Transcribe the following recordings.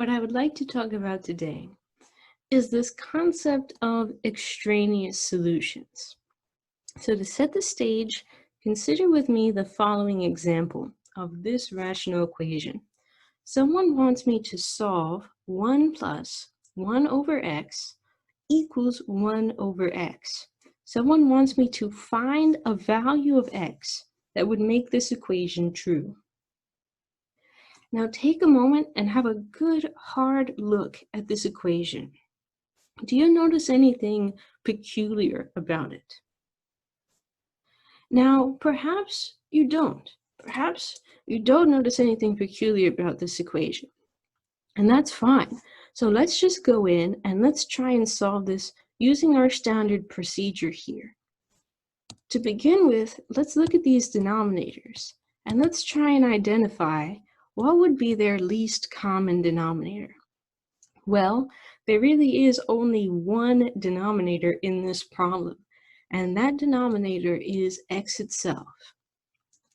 What I would like to talk about today is this concept of extraneous solutions. So to set the stage, consider with me the following example of this rational equation. Someone wants me to solve 1 plus 1 over x equals 1 over x. Someone wants me to find a value of x that would make this equation true. Now take a moment and have a good hard look at this equation. Do you notice anything peculiar about it? Now, perhaps you don't. Perhaps you don't notice anything peculiar about this equation. And that's fine. So let's just go in and let's try and solve this using our standard procedure here. To begin with, let's look at these denominators and let's try and identify what would be their least common denominator. Well, there really is only one denominator in this problem, and that denominator is x itself.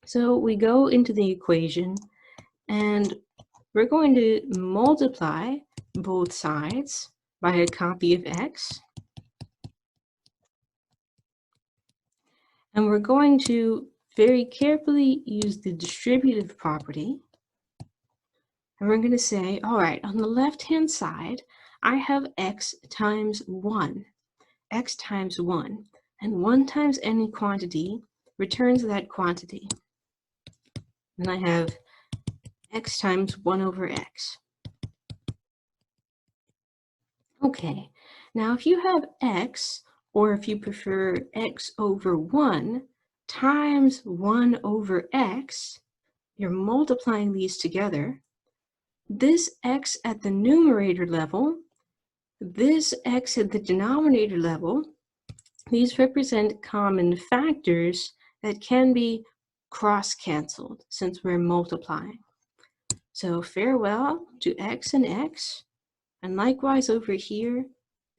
So we go into the equation and we're going to multiply both sides by a copy of x. And we're going to very carefully use the distributive property. And we're going to say, all right, on the left-hand side, I have x times 1. X times 1. And 1 times any quantity returns that quantity. And I have x times 1 over x. Okay, now if you have x, or if you prefer x over 1, times 1 over x, you're multiplying these together. This x at the numerator level, this x at the denominator level, these represent common factors that can be cross-canceled since we're multiplying. So farewell to x and x, and likewise over here,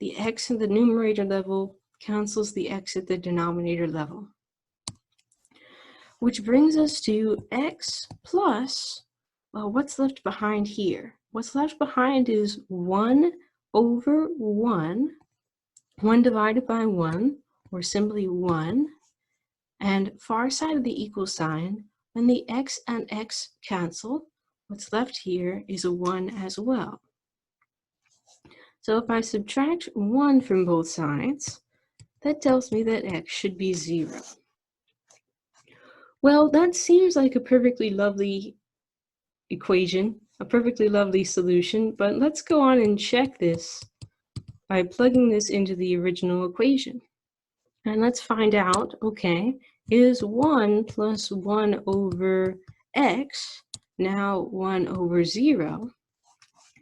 the x at the numerator level cancels the x at the denominator level. Which brings us to x plus, well, what's left behind here? What's left behind is 1 over 1, 1 divided by 1, or simply 1, and far side of the equal sign, when the x and x cancel, what's left here is a 1 as well. So if I subtract 1 from both sides, that tells me that x should be 0. Well, that seems like a perfectly lovely equation, a perfectly lovely solution, but let's go on and check this by plugging this into the original equation. And let's find out, okay, is 1 plus 1 over x now 1 over 0?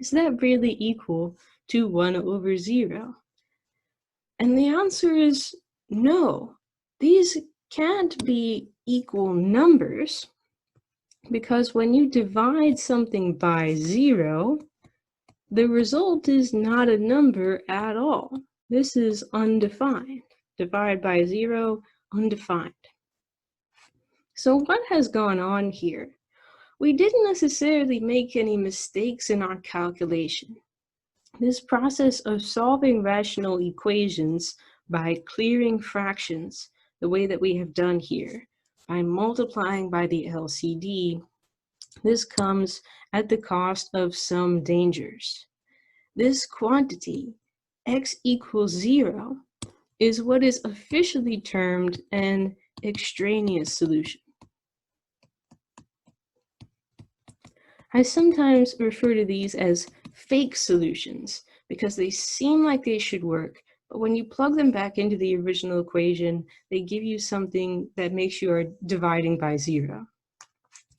Is that really equal to 1 over 0? And the answer is no. These can't be equal numbers, because when you divide something by 0, the result is not a number at all. This is undefined. Divide by 0, undefined. So what has gone on here? We didn't necessarily make any mistakes in our calculation. This process of solving rational equations by clearing fractions, the way that we have done here, by multiplying by the LCD, this comes at the cost of some dangers. This quantity, x equals 0, is what is officially termed an extraneous solution. I sometimes refer to these as fake solutions because they seem like they should work, but when you plug them back into the original equation, they give you something that makes you are dividing by 0.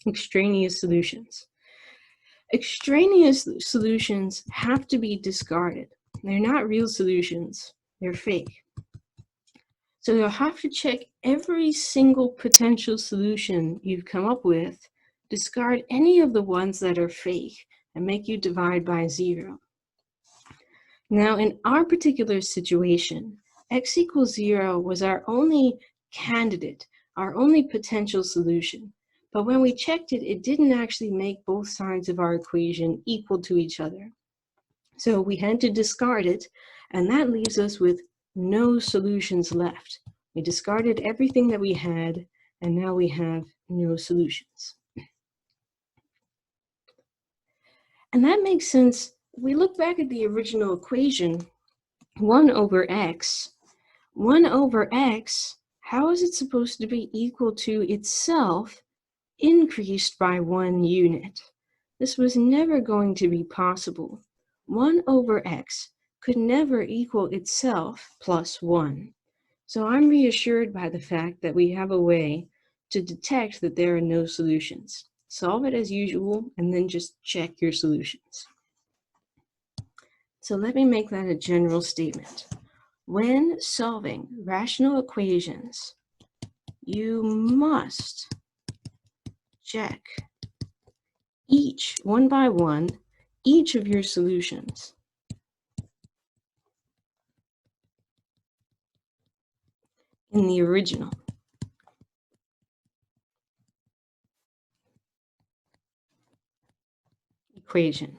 Extraneous solutions. Extraneous solutions have to be discarded. They're not real solutions, they're fake. So you'll have to check every single potential solution you've come up with, discard any of the ones that are fake, and make you divide by 0. Now, in our particular situation, x equals 0 was our only candidate, our only potential solution. But when we checked it, it didn't actually make both sides of our equation equal to each other. So we had to discard it, and that leaves us with no solutions left. We discarded everything that we had, and now we have no solutions. And that makes sense. We look back at the original equation, 1 over x. 1 over x, how is it supposed to be equal to itself increased by 1 unit? This was never going to be possible. 1 over x could never equal itself plus 1. So I'm reassured by the fact that we have a way to detect that there are no solutions. Solve it as usual, and then just check your solutions. So let me make that a general statement. When solving rational equations, you must check each, one by one, each of your solutions. In the original. Equation.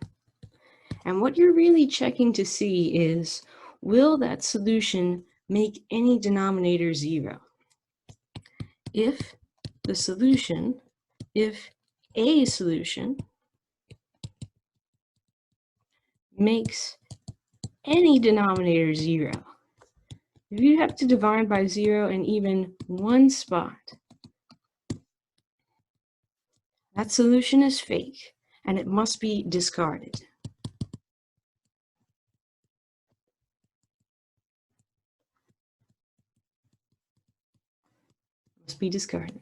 And what you're really checking to see is, will that solution make any denominator 0? If a solution makes any denominator 0, if you have to divide by 0 in even one spot, that solution is fake and it must be discarded. Must be discarded.